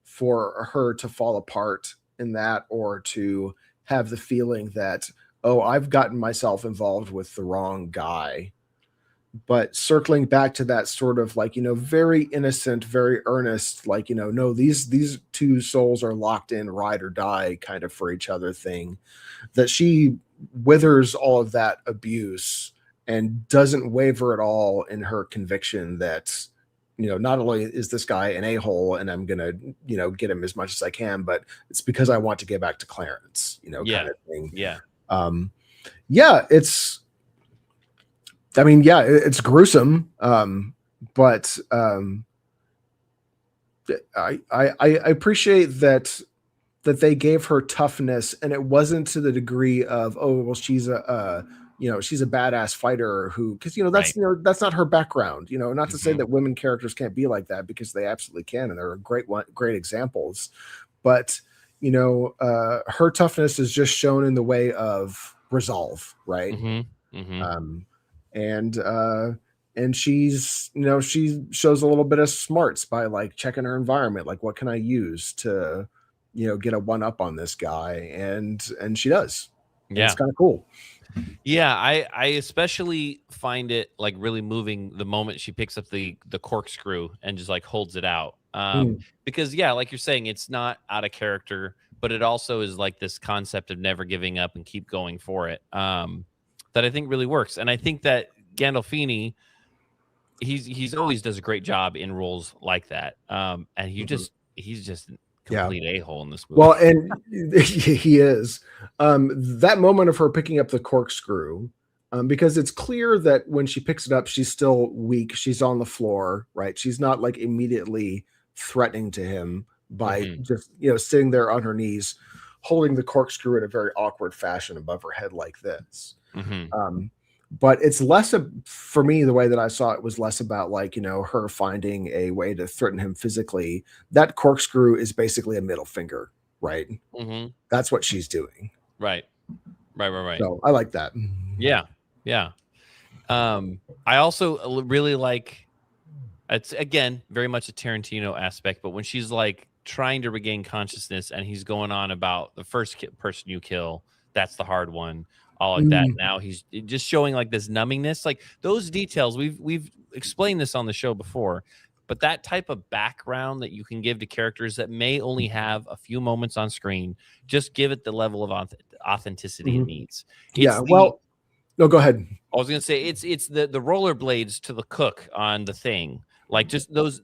for her to fall apart in that, or to have the feeling that, oh, I've gotten myself involved with the wrong guy. But circling back to that sort of like, you know, very innocent, very earnest, like, you know, no, these two souls are locked in ride or die kind of for each other thing, that she withers all of that abuse and doesn't waver at all in her conviction that, you know, not only is this guy an a-hole and I'm going to, you know, get him as much as I can, but it's because I want to get back to Clarence, you know, kind of thing. Yeah. It's, I mean, yeah, it's gruesome, but I appreciate that they gave her toughness, and it wasn't to the degree of, oh well, she's a she's a badass fighter who, because that's Right. that's not her background. Not to say Mhm. that women characters can't be like that, because they absolutely can, and there are great examples. But her toughness is just shown in the way of resolve, right? Mhm. Mhm. Um, and she's she shows a little bit of smarts by like checking her environment, like what can I use to get a one up on this guy, and she does, and it's Yeah. kind of cool. Yeah, I especially find it like really moving the moment she picks up the corkscrew and just like holds it out. Because yeah, like you're saying, it's not out of character, but it also is like this concept of never giving up and keep going for it. That I think really works. And I think that Gandolfini, he's always does a great job in roles like that. And he's just complete a-hole in this movie. Well, and he is. That moment of her picking up the corkscrew, because it's clear that when she picks it up, she's still weak. She's on the floor, right? She's not like immediately threatening to him by just sitting there on her knees, holding the corkscrew in a very awkward fashion above her head like this. But it's less for me, the way that I saw it was less about like, her finding a way to threaten him physically. That corkscrew is basically a middle finger, right? That's what she's doing. Right. So I like that. Yeah. I also really like, it's again very much a Tarantino aspect, but when she's like trying to regain consciousness and he's going on about the first person you kill, that's the hard one, all like that. Now he's just showing like this numbingness, like those details. We've explained this on the show before, but that type of background that you can give to characters that may only have a few moments on screen, just give it the level of authenticity it needs. No, go ahead. I was gonna say it's the rollerblades to the cook on the thing, like just those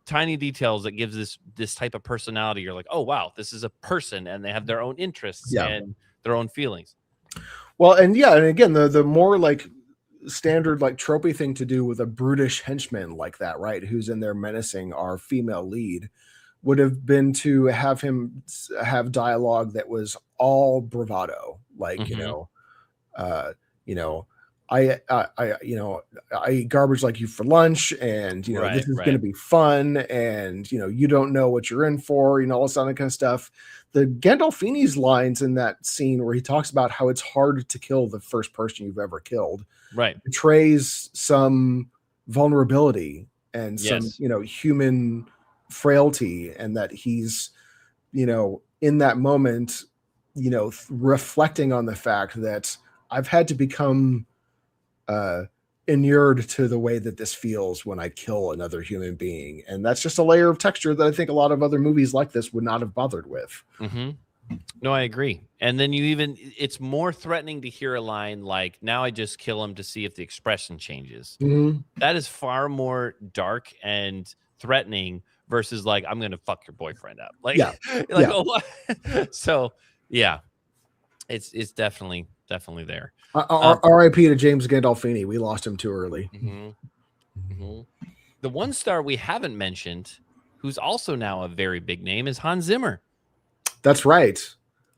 tiny details that gives this type of personality. You're like, oh wow, this is a person, and they have their own interests and their own feelings. Well, and again, the more like standard like tropey thing to do with a brutish henchman like that, right, who's in there menacing our female lead, would have been to have him have dialogue that was all bravado, like I eat garbage like you for lunch, and this is going to be fun, and you don't know what you're in for, all this other kind of stuff. The Gandolfini's lines in that scene where he talks about how it's hard to kill the first person you've ever killed, betrays some vulnerability and some human frailty, and that he's in that moment reflecting on the fact that I've had to become inured to the way that this feels when I kill another human being. And that's just a layer of texture that I think a lot of other movies like this would not have bothered with. No, I agree. And then it's more threatening to hear a line like, now I just kill him to see if the expression changes. That is far more dark and threatening versus like, I'm going to fuck your boyfriend up. Like, oh, so yeah, it's definitely there. R.I.P. to James Gandolfini. We lost him too early. The one star we haven't mentioned, who's also now a very big name, is Hans Zimmer. That's right.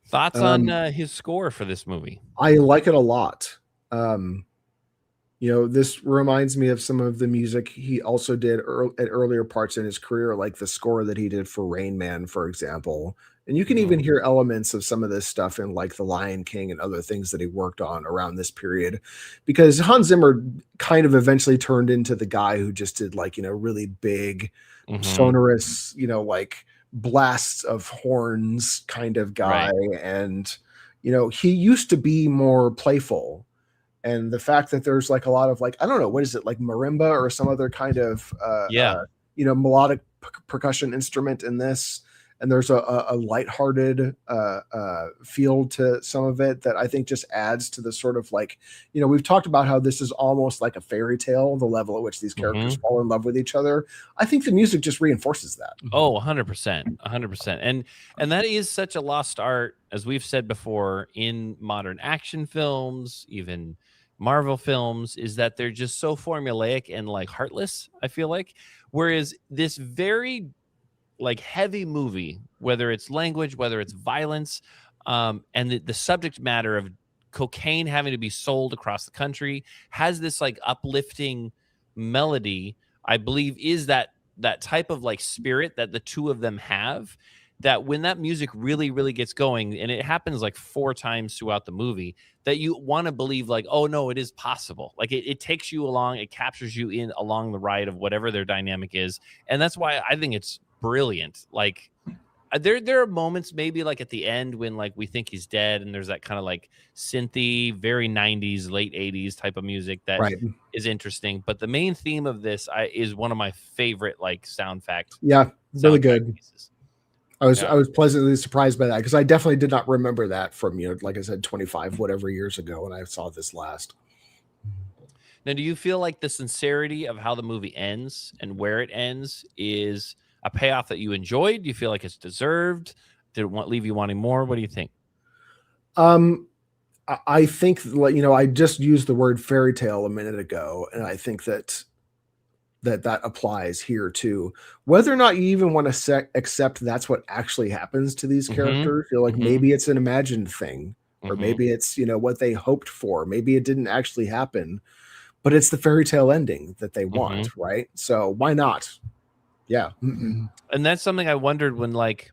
Thoughts on his score for this movie? I like it a lot. This reminds me of some of the music he also did at earlier parts in his career, like the score that he did for Rain Man, for example. And you can even hear elements of some of this stuff in like The Lion King and other things that he worked on around this period, because Hans Zimmer kind of eventually turned into the guy who just did like, really big, sonorous, like blasts of horns kind of guy. And, he used to be more playful. And the fact that there's like a lot of like, I don't know, what is it, like marimba or some other kind of, melodic percussion instrument in this. And there's a lighthearted feel to some of it that I think just adds to the sort of like, we've talked about how this is almost like a fairy tale, the level at which these characters fall in love with each other. I think the music just reinforces that. Oh, 100%. And that is such a lost art, as we've said before, in modern action films, even Marvel films is that they're just so formulaic and like heartless, I feel like. Whereas this very like heavy movie, whether it's language, whether it's violence, and the subject matter of cocaine having to be sold across the country, has this like uplifting melody, I believe is that type of like spirit that the two of them have, that when that music really, really gets going, and it happens like 4 times throughout the movie, that you want to believe like, oh no, it is possible. Like it takes you along, it captures you in along the ride of whatever their dynamic is. And that's why I think it's brilliant. Like there are moments maybe like at the end when like we think he's dead and there's that kind of like synthy, very 90s, late 80s type of music that is interesting. But the main theme of this is one of my favorite like sound facts. Yeah, really good. Pieces. I was pleasantly surprised by that, because I definitely did not remember that from, like I said, 25 whatever years ago when I saw this last. Now, do you feel like the sincerity of how the movie ends and where it ends is a payoff that you enjoyed? Do you feel like it's deserved? Did it leave you wanting more? What do you think? I think, I just used the word fairy tale a minute ago, and I think that applies here too. Whether or not you even want to accept that's what actually happens to these characters, feel like maybe it's an imagined thing, or maybe it's what they hoped for, maybe it didn't actually happen, but it's the fairy tale ending that they want, right? So why not? Yeah. And that's something I wondered when like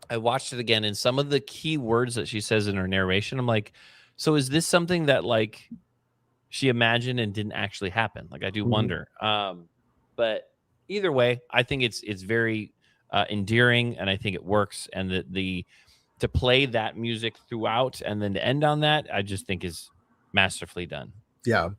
I watched it again, and some of the key words that she says in her narration, I'm like, so is this something that like she imagined and didn't actually happen? Like I do wonder. But either way, I think it's very endearing, and I think it works. And the to play that music throughout and then to end on that, I just think is masterfully done. Yeah.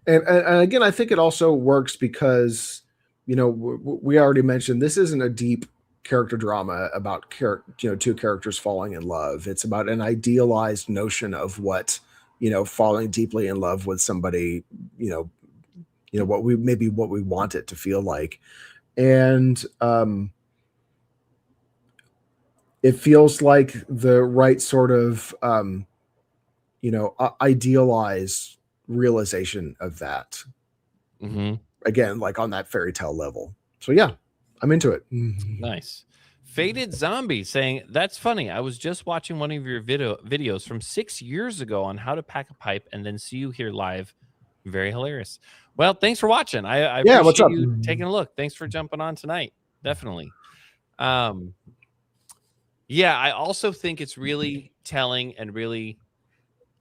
And again, I think it also works because, we already mentioned this isn't a deep character drama about two characters falling in love. It's about an idealized notion of what, falling deeply in love with somebody, what we want it to feel like. And it feels like the right sort of, idealized realization of that. Again, like on that fairy tale level. So yeah, I'm into it. Nice. Faded Zombie saying, that's funny. I was just watching one of your videos from 6 years ago on how to pack a pipe and then see you here live. Very hilarious. Well, thanks for watching. I appreciate what's up? You taking a look. Thanks for jumping on tonight. Definitely. Yeah, I also think it's really telling and really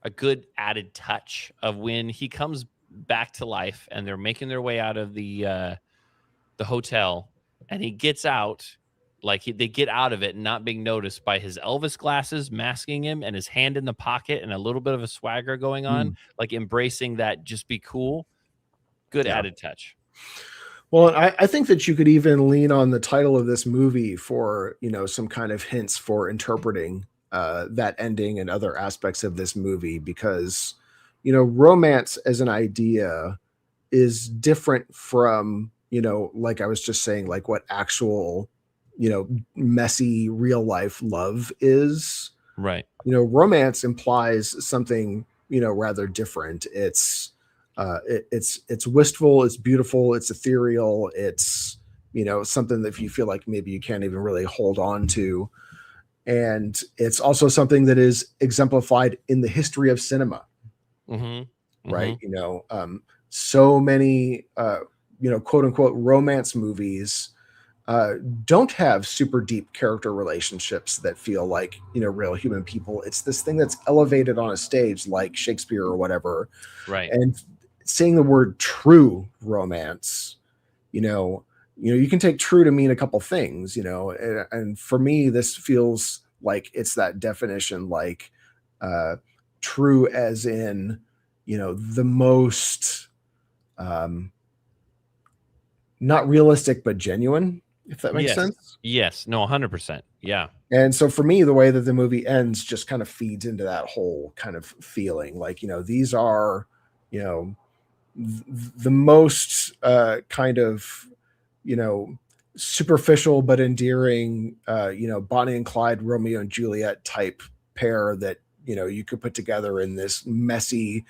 a good added touch of when he comes back to life and they're making their way out of the hotel, and he gets out, like they get out of it and not being noticed by his Elvis glasses masking him and his hand in the pocket and a little bit of a swagger going on, like embracing that just be cool. Good added touch. Well, I think that you could even lean on the title of this movie for, some kind of hints for interpreting that ending and other aspects of this movie, because, romance as an idea is different from, like I was just saying, like what actual, messy real life love is. Right. Romance implies something, rather different. It's wistful, it's beautiful, it's ethereal, it's something that you feel like maybe you can't even really hold on to, and it's also something that is exemplified in the history of cinema. Right. So many quote unquote romance movies don't have super deep character relationships that feel like real human people. It's this thing that's elevated on a stage like Shakespeare or whatever, right? And saying the word true romance, you can take true to mean a couple things, and for me, this feels like it's that definition, like true as in, the most not realistic, but genuine, if that makes sense. Yes. No, 100%. Yeah. And so for me, the way that the movie ends just kind of feeds into that whole kind of feeling, like, these are, the most kind of, superficial but endearing, Bonnie and Clyde, Romeo and Juliet type pair that, you could put together in this messy,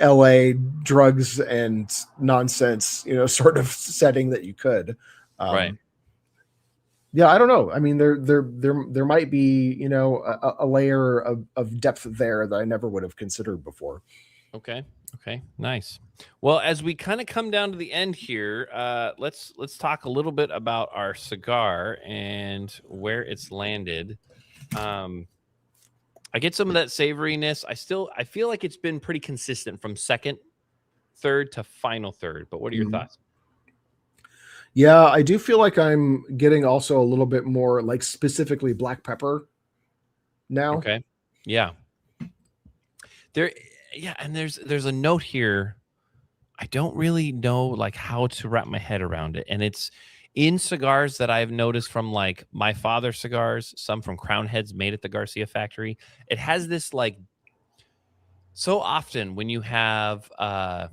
LA drugs and nonsense, sort of setting that you could. Right. Yeah, I don't know. I mean, there might be, a layer of depth there that I never would have considered before. Okay. Nice. Well, as we kind of come down to the end here, let's talk a little bit about our cigar and where it's landed. I get some of that savoriness. I feel like it's been pretty consistent from second, third to final third. But what are your thoughts? Yeah, I do feel like I'm getting also a little bit more like specifically black pepper now. Okay. Yeah. And there's a note here. I don't really know like how to wrap my head around it. And it's in cigars that I've noticed from like my father's cigars, some from Crown Heads made at the Garcia factory. It has this like, so often when you have a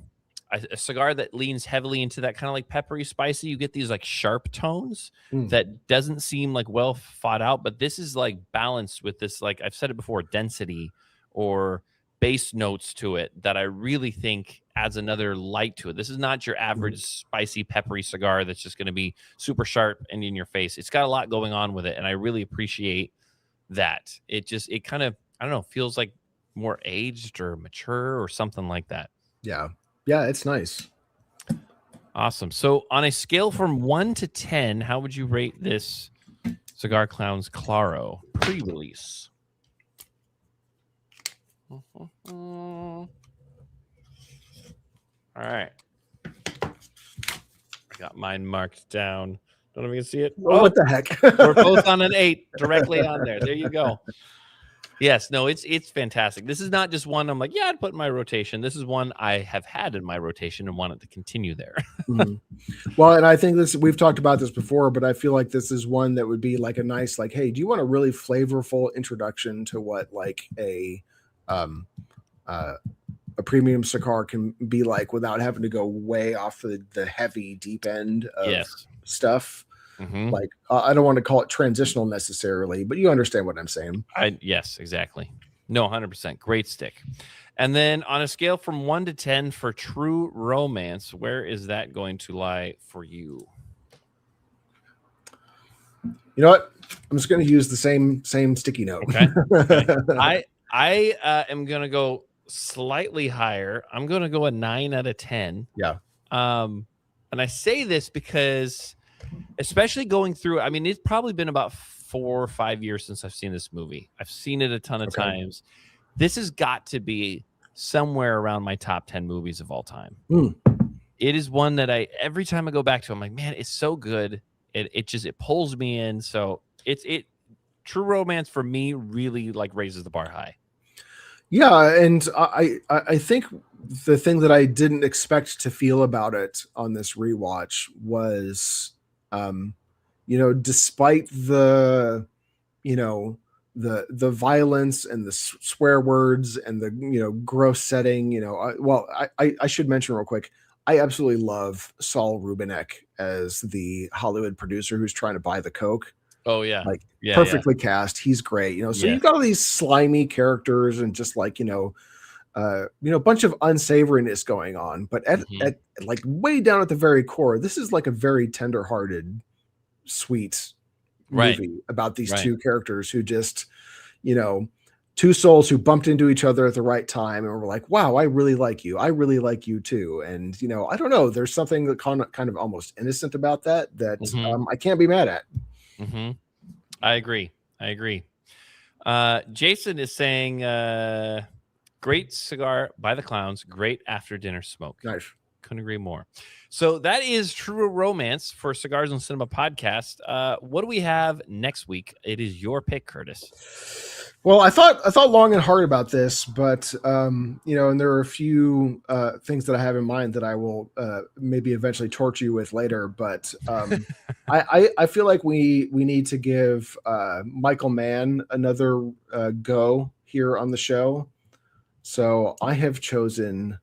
cigar that leans heavily into that kind of like peppery, spicy, you get these like sharp tones that doesn't seem like well thought out. But this is like balanced with this, like I've said it before, density or bass notes to it that I really think adds another light to it. This is not your average spicy, peppery cigar that's just going to be super sharp and in your face. It's got a lot going on with it, and I really appreciate that. It kind of, I don't know, feels like more aged or mature or something like that. Yeah, it's nice. Awesome. So on a scale from 1 to 10, how would you rate this Cigar Clowns Claro pre-release? All right. I got mine marked down. Don't know if you can see it. Oh, what the heck? We're both on an 8 directly on there. There you go. Yes, no, it's fantastic. This is not just one I'm like, yeah, I'd put in my rotation. This is one I have had in my rotation and wanted to continue there. Well, and I think we've talked about this before, but I feel like this is one that would be like a nice, like, hey, do you want a really flavorful introduction to what like a premium cigar can be like without having to go way off the heavy deep end of stuff? Like I don't want to call it transitional necessarily, but you understand what I'm saying. Yes, exactly. No, 100%. Great stick. And then on a scale from 1 to 10 for true romance, where is that going to lie for you? You know what? I'm just going to use the same sticky note. Okay. I am going to go slightly higher. I'm going to go a 9 out of 10. Yeah. And I say this because especially going through, I mean, it's probably been about 4 or 5 years since I've seen this movie. I've seen it a ton of times. This has got to be somewhere around my top 10 movies of all time. It is one that every time I go back to, I'm like, man, it's so good. It pulls me in. So true romance for me really like raises the bar high. Yeah. And I think the thing that I didn't expect to feel about it on this rewatch was, despite the violence and the swear words and the, gross setting, I should mention real quick, I absolutely love Saul Rubinek as the Hollywood producer who's trying to buy the Coke. Oh yeah. Perfectly cast. He's great. So you've got all these slimy characters and just like, a bunch of unsavoriness going on, but at like way down at the very core, this is like a very tender-hearted, sweet movie about these two characters who just, two souls who bumped into each other at the right time and were like, wow, I really like you. I really like you too. And, I don't know, there's something that kind of almost innocent about that I can't be mad at. I agree. Jason is saying, great cigar by the Clowns. Great after dinner smoke. Nice. Couldn't agree more. So that is True Romance for Cigars and Cinema podcast. What do we have next week? It is your pick, Curtis. Well, I thought long and hard about this, but and there are a few things that I have in mind that I will maybe eventually torch you with later. But I feel like we need to give Michael Mann another go here on the show. So I have chosen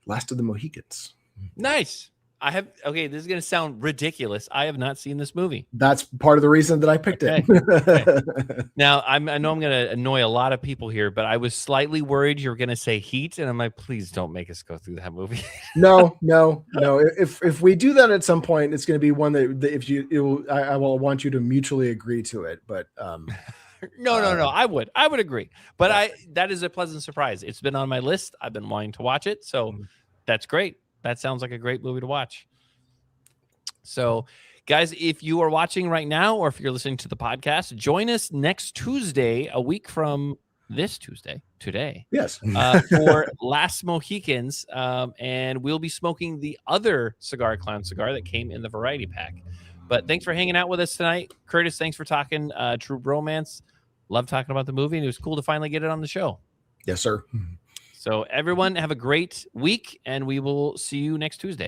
Last of the Mohicans. Nice. Okay, this is going to sound ridiculous. I have not seen this movie. That's part of the reason that I picked it. Okay. Now, I know I'm going to annoy a lot of people here, but I was slightly worried you were going to say Heat, and I'm like, please don't make us go through that movie. No. If we do that at some point, it's going to be one that I will want you to mutually agree to it. But No. I would agree, but that is a pleasant surprise. It's been on my list. I've been wanting to watch it, so that's great. That sounds like a great movie to watch. So, guys, if you are watching right now, or if you're listening to the podcast, join us next Tuesday, a week from this Tuesday, today. Yes, for Last Mohicans, and we'll be smoking the other Cigar Clown cigar that came in the variety pack. But thanks for hanging out with us tonight, Curtis. Thanks for talking True Bromance. Love talking about the movie, and it was cool to finally get it on the show. Yes, sir. So everyone have a great week, and we will see you next Tuesday.